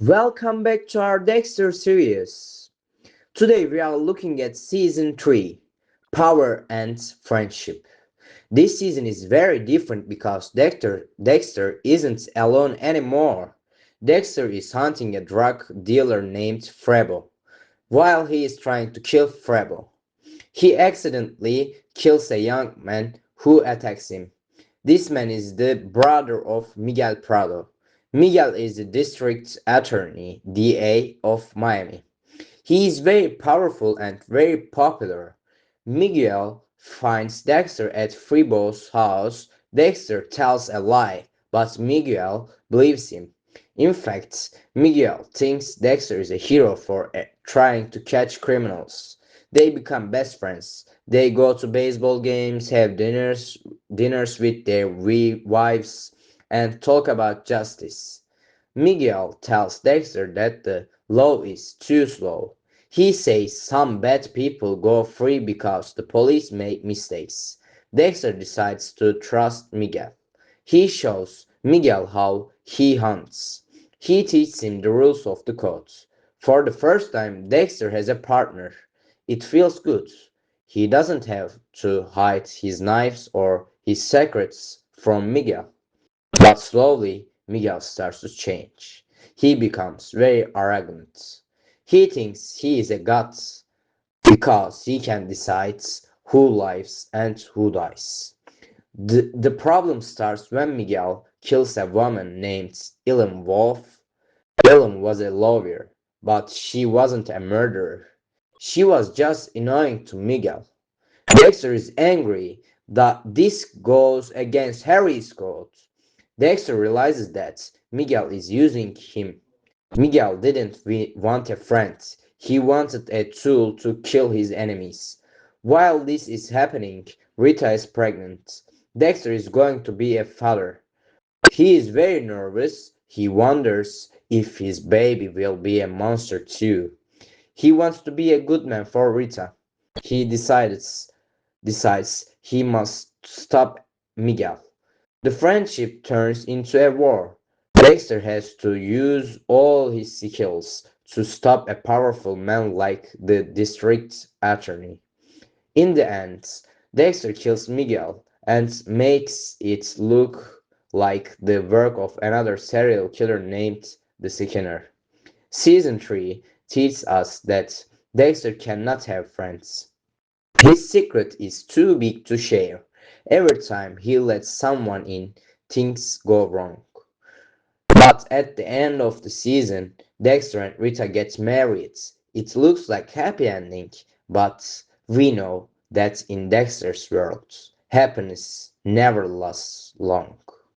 Welcome back to our Dexter series. Today we are looking at season 3, Power and Friendship. This season is very different because Dexter isn't alone anymore. Dexter is hunting a drug dealer named Frebo. While he is trying to kill Frebo, he accidentally kills a young man who attacks him. This man is the brother of Miguel Prado. Miguel is the district attorney (DA) of Miami. He is very powerful and very popular. Miguel finds Dexter at Frebo's house. Dexter tells a lie, but Miguel believes him. In fact, Miguel thinks Dexter is a hero for trying to catch criminals. They become best friends. They go to baseball games, have dinners with their wives, and talk about justice. Miguel tells Dexter that the law is too slow. He says some bad people go free because the police make mistakes. Dexter decides to trust Miguel. He shows Miguel how he hunts. He teaches him the rules of the code. For the first time, Dexter has a partner. It feels good. He doesn't have to hide his knives or his secrets from Miguel. But slowly, Miguel starts to change. He becomes very arrogant. He thinks he is a god because he can decide who lives and who dies. The problem starts when Miguel kills a woman named Ellen Wolf. Ellen was a lawyer, but she wasn't a murderer. She was just annoying to Miguel. Dexter is angry that this goes against Harry's code. Dexter realizes that Miguel is using him. Miguel didn't want a friend, he wanted a tool to kill his enemies. While this is happening, Rita is pregnant. Dexter is going to be a father. He is very nervous. He wonders if his baby will be a monster too. He wants to be a good man for Rita. He decides he must stop Miguel. The friendship turns into a war. Dexter has to use all his skills to stop a powerful man like the district attorney. In the end, Dexter kills Miguel and makes it look like the work of another serial killer named the Skinner. Season 3 teaches us that Dexter cannot have friends. His secret is too big to share. Every time he lets someone in, things go wrong. But at the end of the season, Dexter and Rita get married. It looks like happy ending, but we know that in Dexter's world, happiness never lasts long.